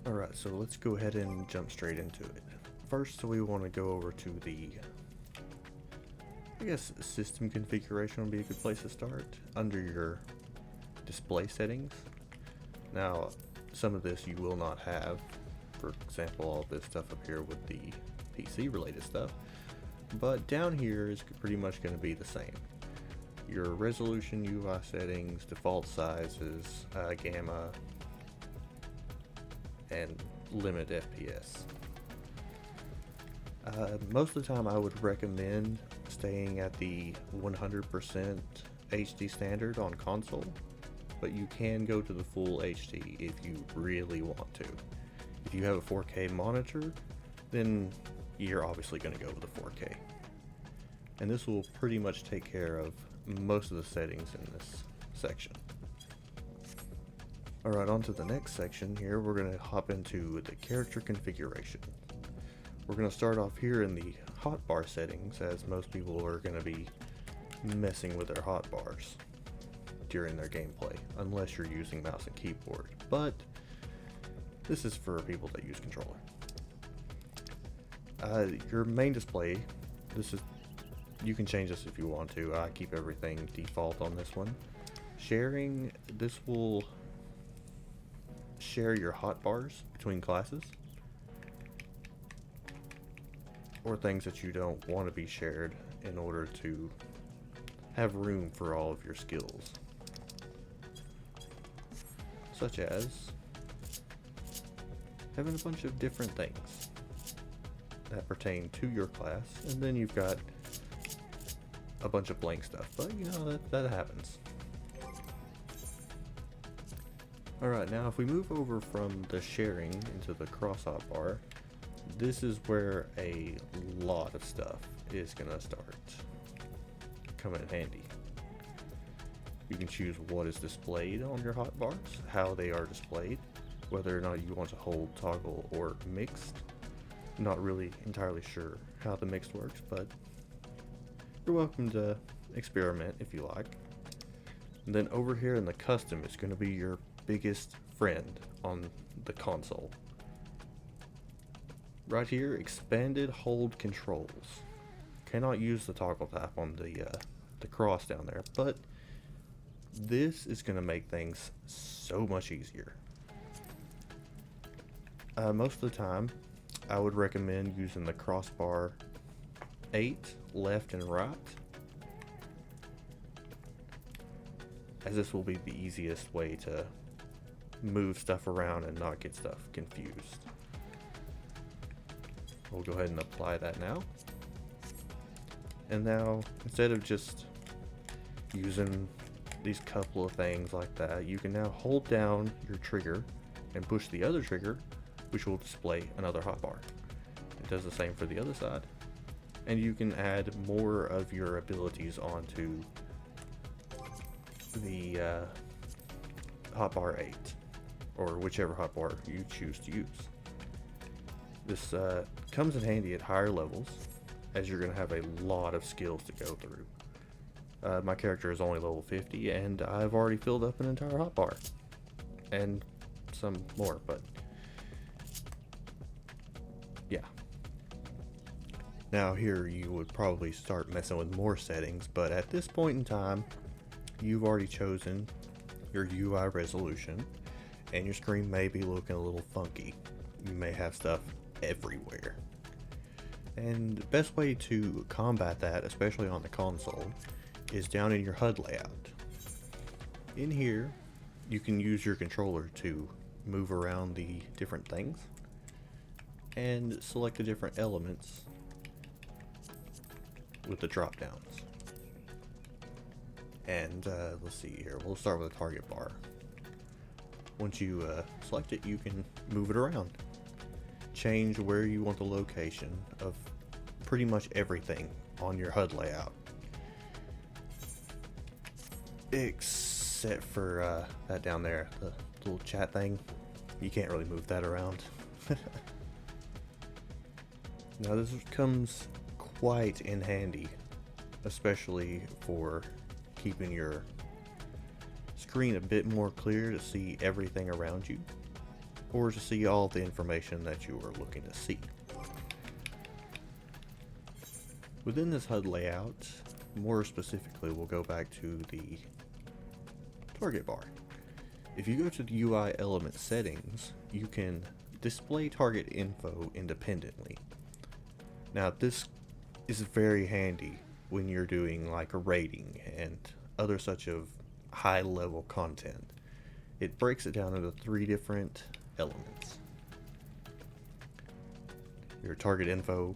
Alright, so let's go ahead and jump straight into it. First, we want to go over to the, I guess, system configuration would be a good place to start. Under your display settings. Now, some of this you will not have. For example, all this stuff up here with the PC related stuff. But down here is pretty much going to be the same. Your resolution, UI settings, default sizes, gamma, and limit FPS. Most of the time I would recommend staying at the 100% HD standard on console, but you can go to the full HD if you really want to. If you have a 4K monitor, then you're obviously going to go with the 4K. And this will pretty much take care of most of the settings in this section. Alright, on to the next section here. We're going to hop into the character configuration. We're going to start off here in the hotbar settings, as most people are going to be messing with their hotbars during their gameplay, unless you're using mouse and keyboard. But this is for people that use controller. Your main display, you can change this if you want to. I keep everything default on this one. Sharing, this will share your hotbars between classes, or things that you don't want to be shared in order to have room for all of your skills, such as having a bunch of different things that pertain to your class, and then you've got a bunch of blank stuff, but you know, that happens. Alright, now if we move over from the sharing into the cross hotbar, this is where a lot of stuff is gonna start coming in handy. You can choose what is displayed on your hotbars, how they are displayed, whether or not you want to hold toggle or mixed. I'm not really entirely sure how the mixed works, but you're welcome to experiment if you like. And then over here in the custom, it's going to be your biggest friend on the console. Right here, expanded hold controls. Cannot use the toggle tap on the cross down there, but this is going to make things so much easier. Most of the time, I would recommend using the crossbar 8 left and right, as this will be the easiest way to move stuff around and not get stuff confused. We'll go ahead and apply that now. And now, instead of just using these couple of things like that, you can now hold down your trigger and push the other trigger, which will display another hotbar. It does the same for the other side. And you can add more of your abilities onto the hotbar 8, or whichever hotbar you choose to use. This comes in handy at higher levels, as you're going to have a lot of skills to go through. My character is only level 50, and I've already filled up an entire hotbar, and some more, but yeah. Now here you would probably start messing with more settings, but at this point in time, you've already chosen your UI resolution, and your screen may be looking a little funky. You may have stuff everywhere. And the best way to combat that, especially on the console, is down in your HUD layout. In here, you can use your controller to move around the different things and select the different elements with the drop downs. And let's see here, we'll start with a target bar. Once you select it, you can move it around. Change where you want the location of pretty much everything on your HUD layout, except for that down there, the little chat thing. You can't really move that around. Now this comes quite in handy, especially for keeping your screen a bit more clear to see everything around you. or to see all the information that you are looking to see. Within this HUD layout, more specifically, we'll go back to the target bar. If you go to the UI element settings, you can display target info independently. Now this is very handy when you're doing like a rating and other such of high level content. It breaks it down into 3 different elements. Your target info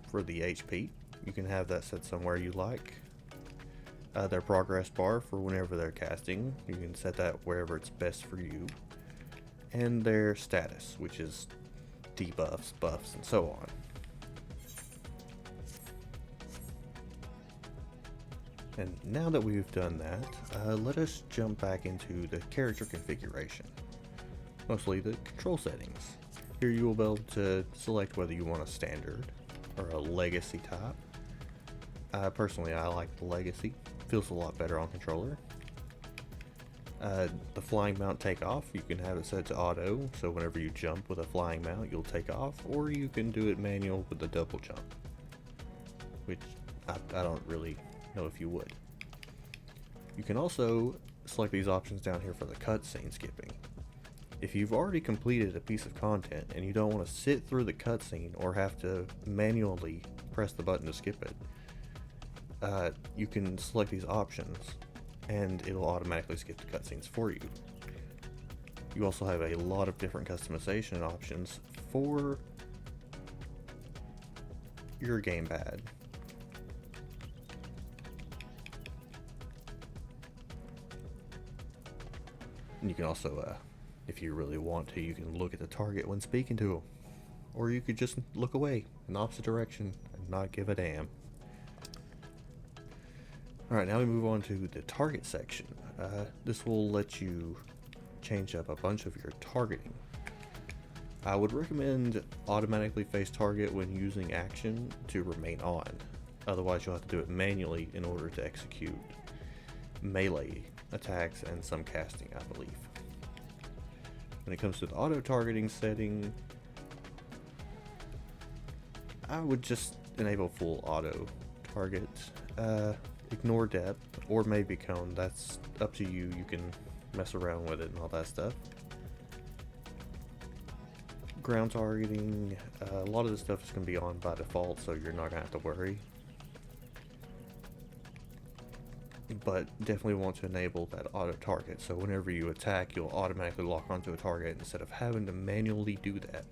for the HP, you can have that set somewhere you like. Their progress bar for whenever they're casting, you can set that wherever it's best for you. And their status, which is debuffs, buffs, and so on. And now that we've done that, let us jump back into the character configuration, mostly the control settings. Here you will be able to select whether you want a standard or a legacy type. Personally, I like the legacy. Feels a lot better on controller. The flying mount takeoff, you can have it set to auto, so whenever you jump with a flying mount, you'll take off, or you can do it manual with the double jump, which I don't really know if you would. You can also select these options down here for the cutscene skipping. If you've already completed a piece of content and you don't want to sit through the cutscene or have to manually press the button to skip it, you can select these options and it'll automatically skip the cutscenes for you. You also have a lot of different customization options for your gamepad. And you can also, if you really want to, you can look at the target when speaking to them. Or you could just look away in the opposite direction and not give a damn. Alright, now we move on to the target section. This will let you change up a bunch of your targeting. I would recommend automatically face target when using action to remain on. Otherwise you'll have to do it manually in order to execute melee attacks and some casting, I believe. When it comes to the auto targeting setting, I would just enable full auto target. Ignore depth or maybe cone, that's up to you. You can mess around with it and all that stuff. Ground targeting, a lot of this stuff is going to be on by default, so you're not going to have to worry. But definitely want to enable that auto target, so whenever you attack, you'll automatically lock onto a target instead of having to manually do that.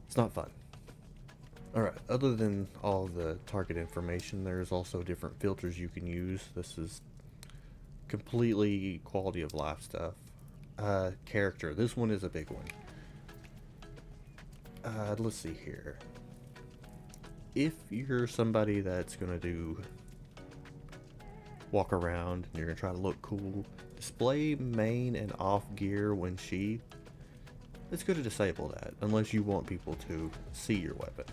It's not fun. Alright, other than all the target information, there's also different filters you can use. This is completely quality of life stuff. Character, this one is a big one. Let's see here. If you're somebody that's gonna do walk around and you're gonna try to look cool, display main and off gear when sheathed. It's good to disable that unless you want people to see your weapon.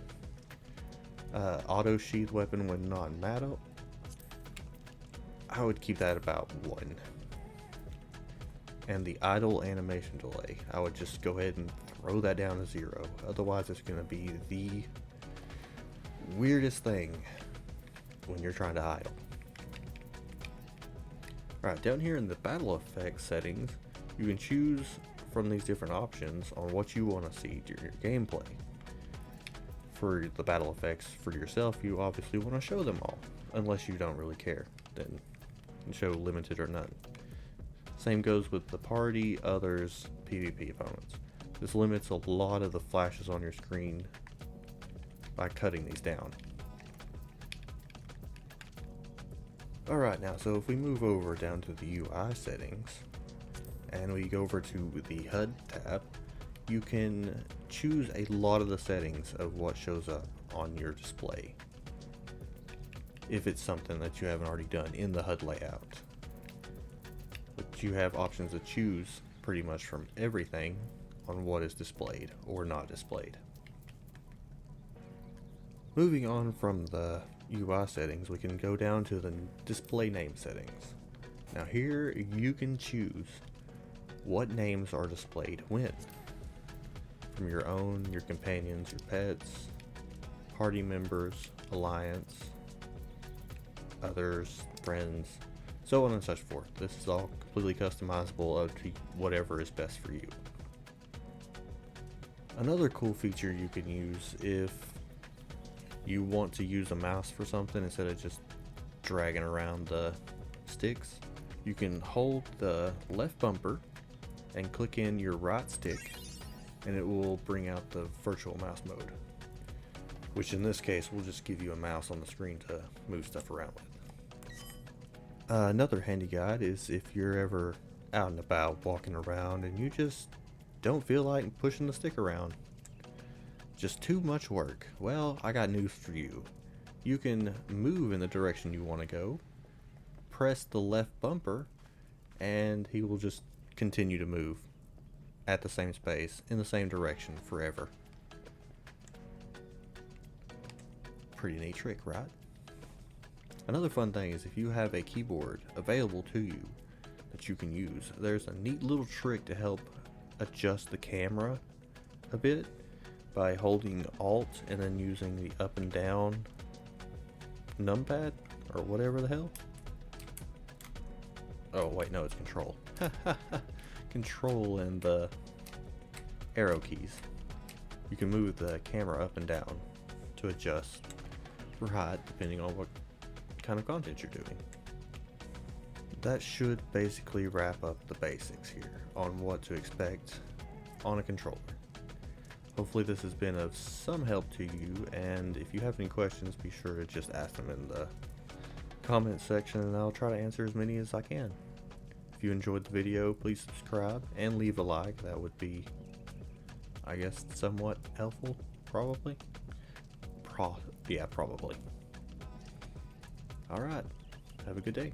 Auto sheath weapon when non-metal, I would keep that about 1. And the idle animation delay, I would just go ahead and throw that down to 0. Otherwise it's going to be the weirdest thing when you're trying to idle. Alright, down here in the battle effects settings, you can choose from these different options on what you want to see during your gameplay. For the battle effects for yourself, you obviously want to show them all, unless you don't really care, then show limited or none. Same goes with the party, others, PvP opponents. This limits a lot of the flashes on your screen by cutting these down. Alright, now so if we move over down to the UI settings and we go over to the HUD tab, you can choose a lot of the settings of what shows up on your display if it's something that you haven't already done in the HUD layout. But you have options to choose pretty much from everything on what is displayed or not displayed. Moving on from the UI settings, we can go down to the display name settings. Now here you can choose what names are displayed when. From your own, your companions, your pets, party members, alliance, others, friends, so on and such forth. This is all completely customizable up to whatever is best for you. Another cool feature you can use if you want to use a mouse for something instead of just dragging around the sticks, you can hold the left bumper and click in your right stick and it will bring out the virtual mouse mode, which in this case will just give you a mouse on the screen to move stuff around with. Another handy guide is if you're ever out and about walking around and you just don't feel like pushing the stick around. Just too much work. Well, I got news for you. You can move in the direction you want to go, press the left bumper, and he will just continue to move at the same space in the same direction forever. Pretty neat trick, right? Another fun thing is if you have a keyboard available to you that you can use, there's a neat little trick to help adjust the camera a bit by holding Alt and then using the up and down numpad or whatever the hell. Oh wait, no, it's Control. Control and the arrow keys. You can move the camera up and down to adjust for height depending on what kind of content you're doing. That should basically wrap up the basics here on what to expect on a controller. Hopefully this has been of some help to you, and if you have any questions, be sure to just ask them in the comment section and I'll try to answer as many as I can. If you enjoyed the video, please subscribe and leave a like. That would be, I guess, somewhat helpful, probably. Yeah, probably. Alright, have a good day.